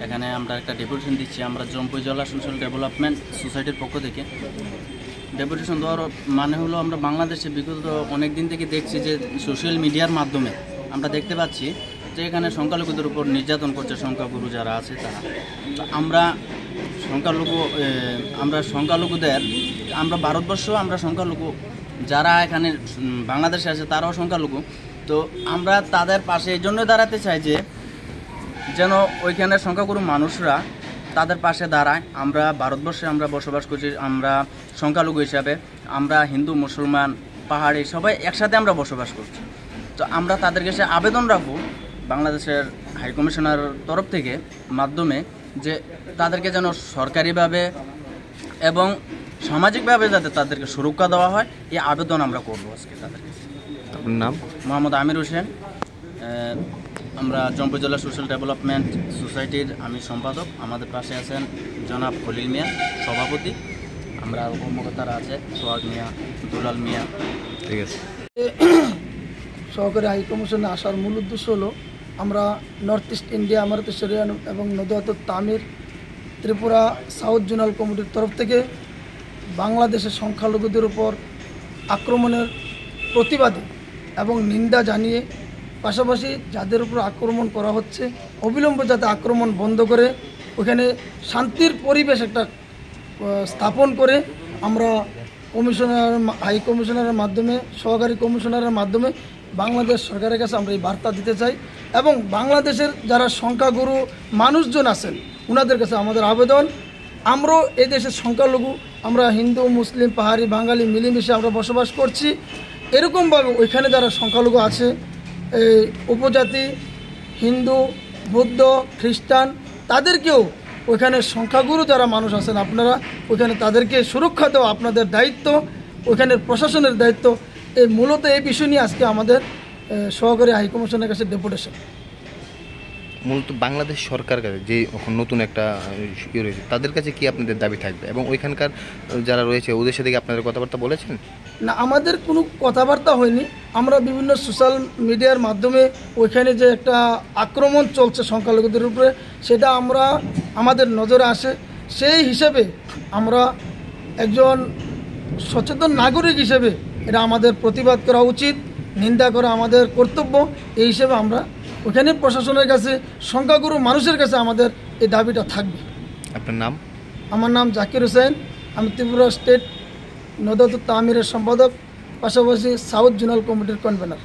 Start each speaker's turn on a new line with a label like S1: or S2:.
S1: এখানে আমরা একটা ডেপুটেশন দিচ্ছি, আমরা জম্পুই জেলা সোশ্যাল ডেভেলপমেন্ট সোসাইটির পক্ষ থেকে। ডেপুটেশন দেওয়ার মানে হলো আমরা বাংলাদেশে বিগত অনেক দিন থেকে দেখছি যে সোশ্যাল মিডিয়ার মাধ্যমে আমরা দেখতে পাচ্ছি যে এখানে সংখ্যালঘুদের উপর নির্যাতন করছে সংখ্যাগুরু যারা আছে তারা। তো আমরা সংখ্যালঘুদের আমরা ভারতবর্ষ আমরা সংখ্যালঘু যারা এখানে বাংলাদেশে আছে তারাও সংখ্যালঘু। তো আমরা তাদের পাশে এই জন্য দাঁড়াতে চাই যে যেন ওইখানের সংখ্যাগুরু মানুষরা তাদের পাশে দাঁড়ায়। আমরা ভারতবর্ষে আমরা বসবাস করছি, আমরা সংখ্যালঘু হিসাবে আমরা হিন্দু মুসলমান পাহাড়ি সবাই একসাথে আমরা বসবাস করছি। তো আমরা তাদের কাছে আবেদন রাখবো বাংলাদেশের হাইকমিশনার তরফ থেকে মাধ্যমে যে তাদেরকে যেন সরকারিভাবে এবং সামাজিকভাবে যাতে তাদেরকে সুরক্ষা দেওয়া হয়, এই আবেদন আমরা করবো আজকে তাদের কাছে।
S2: আপনার নাম?
S1: মোহাম্মদ আমির হোসেন। আমরা জম্পুই জেলা সোশ্যাল ডেভেলপমেন্ট সোসাইটির আমি সম্পাদক। আমাদের পাশে আছেন জনাব খলিল মিয়া সভাপতি, আমরা কর্মকর্তারা আছে সোহাগ মিয়া, দুলাল মিয়া।
S2: ঠিক আছে।
S3: সহকারী হাইকমিশনে আসার মূল উদ্দেশ্য হলো আমরা নর্থ ইস্ট ইন্ডিয়া আমারত শরিয়ান এবং নদওয়াত তামির ত্রিপুরা সাউথ জোনাল কমিটির তরফ থেকে বাংলাদেশের সংখ্যালঘুদের উপর আক্রমণের প্রতিবাদে এবং নিন্দা জানিয়ে পাশাপাশি যাদের উপর আক্রমণ করা হচ্ছে অবিলম্বে যাতে আক্রমণ বন্ধ করে ওখানে শান্তির পরিবেশ একটা স্থাপন করে আমরা হাই কমিশনারের মাধ্যমে সহকারী কমিশনারের মাধ্যমে বাংলাদেশ সরকারের কাছে আমরা এই বার্তা দিতে চাই। এবং বাংলাদেশের যারা সংখ্যাগুরু মানুষজন আছেন ওনাদের কাছে আমাদের আবেদন, আমরাও এই দেশের সংখ্যালঘু, আমরা হিন্দু মুসলিম পাহাড়ি বাঙালি মিলেমিশে আমরা বসবাস করছি। এরকমভাবে ওইখানে যারা সংখ্যালঘু আছে এই উপজাতি হিন্দু বৌদ্ধ খ্রিস্টান তাদেরকেও ওইখানে সংখ্যাগুরু যারা মানুষ আছেন আপনারা ওইখানে তাদেরকে সুরক্ষা দেওয়া আপনাদের দায়িত্ব, ওইখানের প্রশাসনের দায়িত্ব। এই মূলত এই বিষয় নিয়ে আজকে আমাদের সহকারী হাইকমিশনের কাছে ডেপুটেশন।
S2: মূলত বাংলাদেশ সরকার কাছে যে নতুন একটা ইয়ে রয়েছে তাদের কাছে কি আপনাদের দাবি থাকবে এবং ওইখানকার যারা রয়েছে ওদের সাথে কি আপনাদের কথাবার্তা বলেছেন?
S3: না, আমাদের কোনো কথাবার্তা হয়নি। আমরা বিভিন্ন সোশ্যাল মিডিয়ার মাধ্যমে ওইখানে যে একটা আক্রমণ চলছে সংখ্যালঘুদের উপরে সেটা আমাদের নজরে আসে। সেই হিসেবে আমরা একজন সচেতন নাগরিক হিসেবে এটা আমাদের প্রতিবাদ করা উচিত, নিন্দা করা আমাদের কর্তব্য। এই হিসেবে আমরা ওখানে প্রশাসনের কাছে সংখ্যাগুরু মানুষের কাছে আমাদের এই দাবিটা থাকবে।
S2: আপনার নাম?
S3: আমার নাম জাকির হোসেন, আমি ত্রিপুরা স্টেট নদওয়াত তামিরের সম্পাদক, পাশাপাশি সাউথ জোনাল কমিটির কনভেনার।